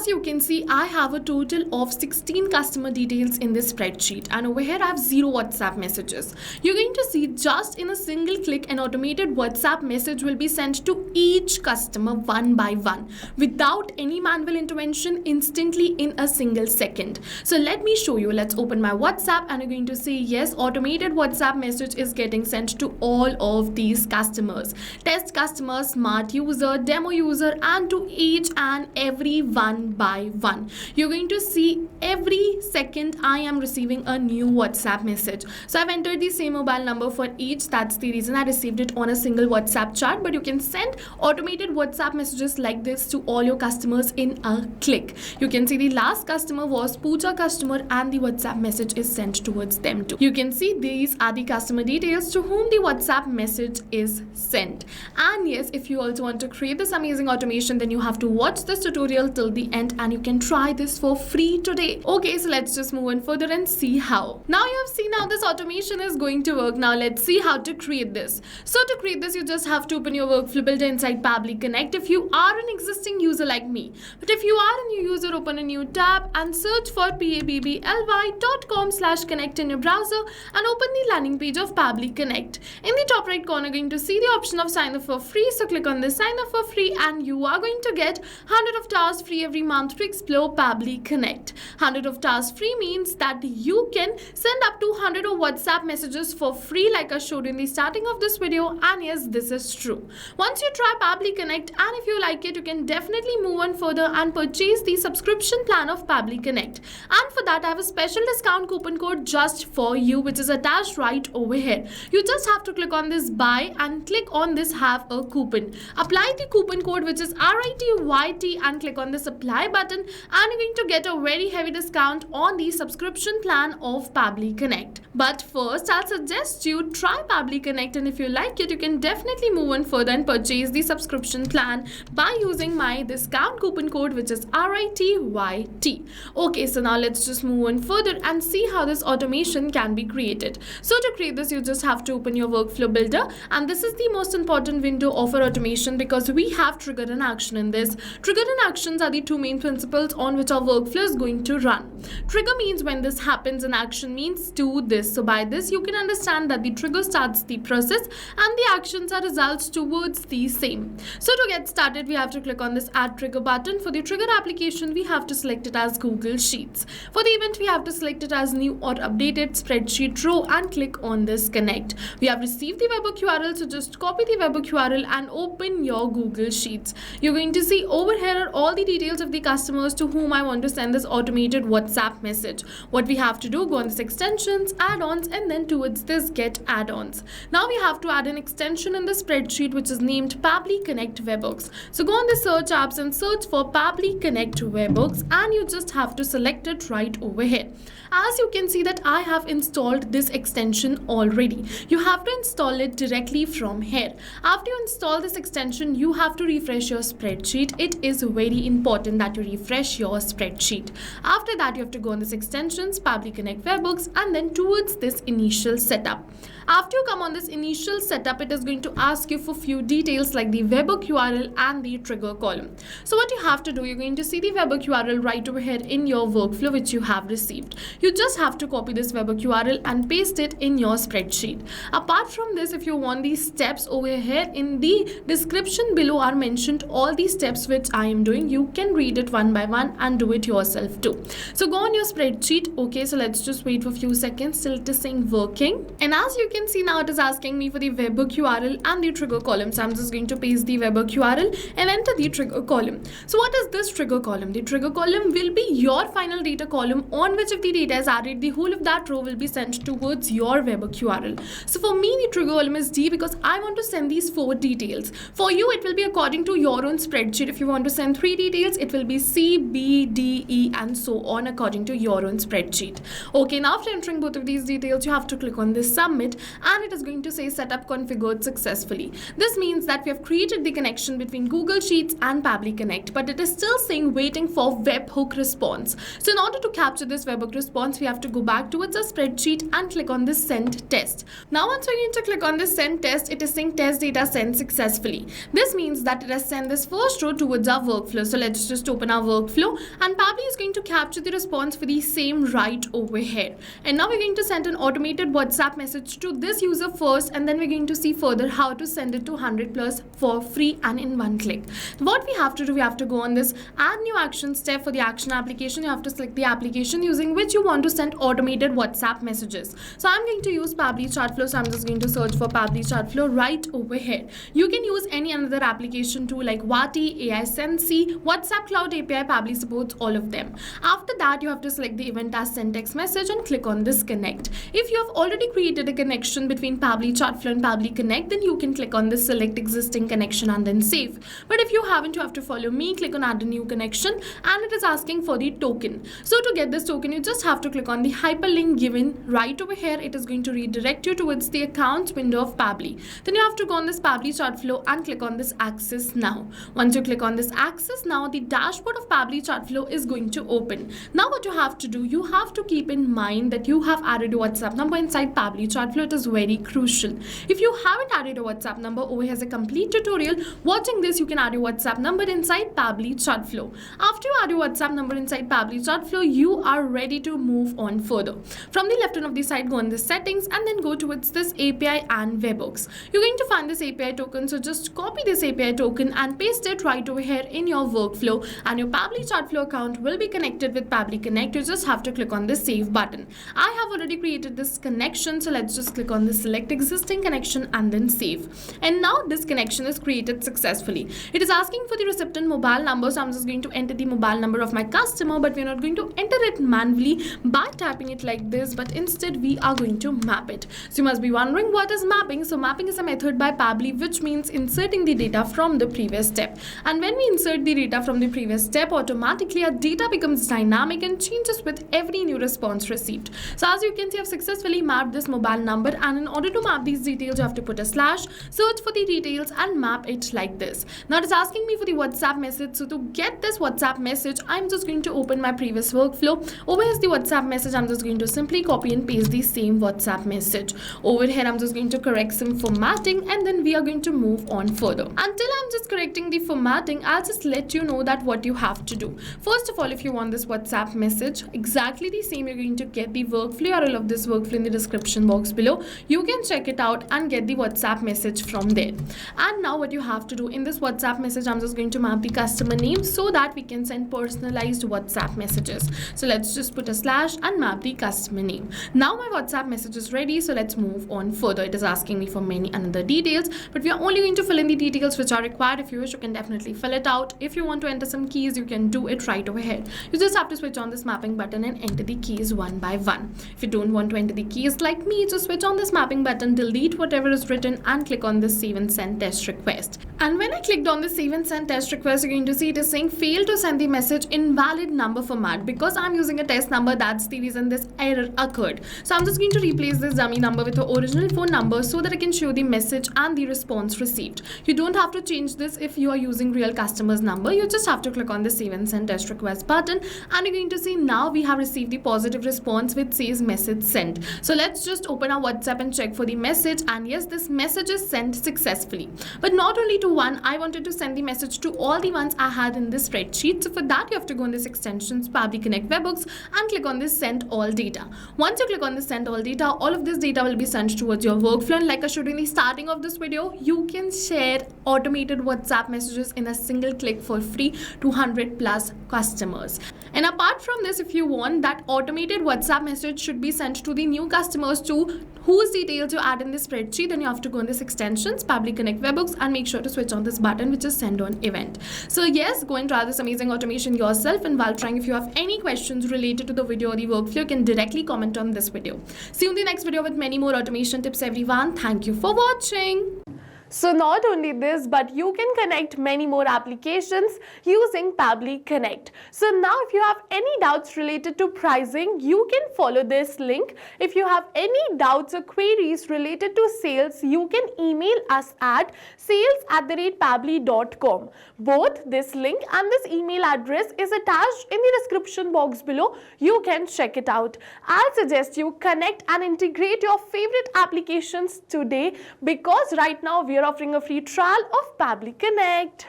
you can see, I have a total of 16 customer details in this spreadsheet, and over here I have 0 WhatsApp messages. You're going to see just in a single click an automated WhatsApp message will be sent to each customer one by one without any manual intervention, instantly in a single second. So let me show you. Let's open my WhatsApp, and you're going to see, yes, automated WhatsApp message is getting sent to all of these customers: test customer, smart user, demo user, and to each and every one by one. You're going to see every second I am receiving a new WhatsApp message. So I've entered the same mobile number for each. That's the reason I received it on a single WhatsApp chat. But you can send automated WhatsApp messages like this to all your customers in a click. You can see the last customer was Pooja customer, and the WhatsApp message is sent towards them too. You can see these are the customer details to whom the WhatsApp message is sent. And yes, if you also want to create this amazing automation, then you have to watch this tutorial till the end, and you can try this for free today. Okay, so let's just move on further and see how. Now you have seen how this automation is going to work. Now let's see how to create this. So to create this, you just have to open your workflow builder inside Pabbly Connect if you are an existing user like me. But if you are a new user, open a new tab and search for pabbly.com/connect in your browser and open the landing page of Pabbly Connect. In the top right corner, you're going to see the option of sign up for free. So click on this sign up for free, and you are going to get 100 of tasks free every month to explore Pabbly Connect. 100 of tasks free means that you can send up to 100 of WhatsApp messages for free, like I showed in the starting of this video. And yes, this is true. Once you try Pabbly Connect, and if you like it, you can definitely move on further and purchase the subscription plan of Pabbly Connect. And for that, I have a special discount coupon code just for you, which is attached right over here. You just have to click on this buy and click on this have a coupon. Apply the coupon code, which is RITYT, and click on this apply button, and you're going to get a very heavy discount on the subscription plan of Pabbly Connect. But first, I'll suggest you try Pabbly Connect, and if you like it, you can definitely move on further and purchase the subscription plan by using my discount coupon code, which is RITYT. Okay, so now let's just move on further and see how this automation can be created. So to create this, you just have to open your workflow builder, and this is the most important window of our automation because we have trigger and action in this. Trigger and actions are the two main principles on which our workflow is going to run. Trigger means when this happens, and action means do this. So by this, you can understand that the trigger starts the process and the actions are results towards the same. So to get started, we have to click on this add trigger button. For the trigger application, we have to select it as Google Sheets. For the event, we have to select it as new or updated spreadsheet row and click on this connect. We have received the webhook URL, so just copy the webhook URL and open your Google Sheets. You're going to see over here are all the details of the customers to whom I want to send this automated WhatsApp message. What we have to do, go on this extensions, add-ons, and then towards this get add-ons. Now we have to add an extension in the spreadsheet which is named Pabbly Connect Webhooks. So go on the search apps and search for Pabbly Connect Webhooks, and you just have to select it right over here. As you can see that I have installed this extension already. You have to install it directly from here. After you install this extension, you have to refresh your spreadsheet. It is very important that you refresh your spreadsheet. After that, you have to go on this extensions, Pabbly Connect Webhooks, and then towards this initial setup. After you come on this initial setup, it is going to ask you for few details like the webhook URL and the trigger column. So what you have to do, you're going to see the webhook URL right over here in your workflow which you have received. You just have to copy this webhook URL and paste it in your spreadsheet. Apart from this, if you want these steps over here in the description below are mentioned all these steps which I am doing. You can read it one by one and do it yourself too. So go on your spreadsheet. Okay, so let's just wait for a few seconds till it is saying working. And as you can see now, it is asking me for the webhook URL and the trigger column. So I'm just going to paste the webhook URL and enter the trigger column. So what is this trigger column? The trigger column will be your final data column on which if the data is added, the whole of that row will be sent towards your webhook URL. So for me, the trigger column is D because I want to send these 4 details. For you, it will be according to your own spreadsheet. If you want to send 3 details, it will be C, B, D, E, and so on according to your own spreadsheet. Okay, now after entering both of these details, you have to click on this submit, and it is going to say setup configured successfully. This means that we have created the connection between Google Sheets and Pabbly Connect, but it is still saying waiting for webhook response. So in order to capture this webhook response, we have to go back towards our spreadsheet and click on this send test. Now once we're going to click on this send test, it is saying test data sent successfully. This means that it has sent this first row towards our workflow. So let's just open open our workflow, and Pabbly is going to capture the response for the same right over here. And now we're going to send an automated WhatsApp message to this user first, and then we're going to see further how to send it to 100 plus for free and in one click. What we have to do, we have to go on this add new action step. For the action application, you have to select the application using which you want to send automated WhatsApp messages. So I'm going to use Pabbly Chat Flow, so I'm just going to search for Pabbly Chat Flow right over here. You can use any another application too, like Wati, AI Sensi, WhatsApp Cloud API. Pabbly supports all of them. After that, you have to select the event as send text message and click on this connect. If you have already created a connection between Pabbly Chat Flow and Pabbly Connect, then you can click on this select existing connection and then save. But if you haven't, you have to follow me, click on add a new connection, and it is asking for the token. So to get this token, you just have to click on the hyperlink given right over here. It is going to redirect you towards the accounts window of Pabbly. Then you have to go on this Pabbly Chat Flow and click on this access now. Once you click on this access now, the dashboard of Pabbly Chat Flow is going to open. Now what you have to do, you have to keep in mind that you have added a WhatsApp number inside Pabbly Chat Flow. It is very crucial. If you haven't added a WhatsApp number, over here has a complete tutorial. Watching this, you can add your WhatsApp number inside Pabbly Chat Flow. After you add your WhatsApp number inside Pabbly Chat Flow, you are ready to move on further. From the left hand of the side, go on the settings and then go towards this API and webhooks. You're going to find this API token, so just copy this API token and paste it right over here in your workflow, and your Pabbly Chat Flow account will be connected with Pabbly Connect. You just have to click on this save button. I have already created this connection, so let's just click on the select existing connection and then save. And now this connection is created successfully. It is asking for the recipient mobile number, so I'm just going to enter the mobile number of my customer, but we're not going to enter it manually by typing it like this, but instead we are going to map it. So you must be wondering what is mapping. So mapping is a method by Pabbly which means inserting the data from the previous step. And when we insert the data from the previous step, automatically our data becomes dynamic and changes with every new response received. So as you can see, I've successfully mapped this mobile number, and in order to map these details, you have to put a slash, search for the details and map it like this. Now it's asking me for the WhatsApp message. So to get this WhatsApp message, I'm just going to open my previous workflow. Over here is the WhatsApp message. I'm just going to simply copy and paste the same WhatsApp message. Over here, I'm just going to correct some formatting, and then we are going to move on further. Until I'm just correcting the formatting, I'll just let you know that what you have to do. First of all, if you want this WhatsApp message exactly the same, you're going to get the workflow URL of this workflow in the description box below. You can check it out and get the WhatsApp message from there. And now what you have to do in this WhatsApp message, I'm just going to map the customer name so that we can send personalized WhatsApp messages. So let's just put a slash and map the customer name. Now my WhatsApp message is ready, so let's move on further. It is asking me for many other details, but we are only going to fill in the details which are required. If you wish, you can definitely fill it out. If you want to enter some keys, you can do it right over here. You just have to switch on this mapping button and enter the keys one by one. If you don't want to enter the keys like me, just switch on this mapping button, delete whatever is written, and click on this save and send test request. And when I clicked on the save and send test request, you're going to see it is saying fail to send the message invalid number format. Because I'm using a test number, that's the reason this error occurred. So I'm just going to replace this dummy number with the original phone number so that I can show the message and the response received. You don't have to change this if you are using real customer's number. You just have to click on the save and send test request button, and you're going to see now we have received the positive response which says message sent. So let's just open our WhatsApp and check for the message, and yes, this message is sent successfully. But not only to one, I wanted to send the message to all the ones I had in this spreadsheet. So for that, you have to go on this extensions Pabbly Connect webhooks and click on this send all data. Once you click on this send all data, all of this data will be sent towards your workflow, and like I showed you in the starting of this video, you can share automated WhatsApp messages in a single click for free to 100 plus customers. And apart from this, if you want that automated WhatsApp message should be sent to the new customers too, whose details you add in this spreadsheet, then you have to go in this extensions Pabbly Connect webhooks and make sure to switch on this button which is send on event. So yes, go and try this amazing automation yourself, and while trying, if you have any questions related to the video or the workflow, you can directly comment on this video. See you in the next video with many more automation tips, everyone. Thank you for watching. So not only this, but you can connect many more applications using Pabbly Connect. So now if you have any doubts related to pricing, you can follow this link. If you have any doubts or queries related to sales, you can email us at sales@pabbly.com. Both this link and this email address is attached in the description box below. You can check it out. I suggest you connect and integrate your favorite applications today, because right now we are offering a free trial of Pabbly Connect.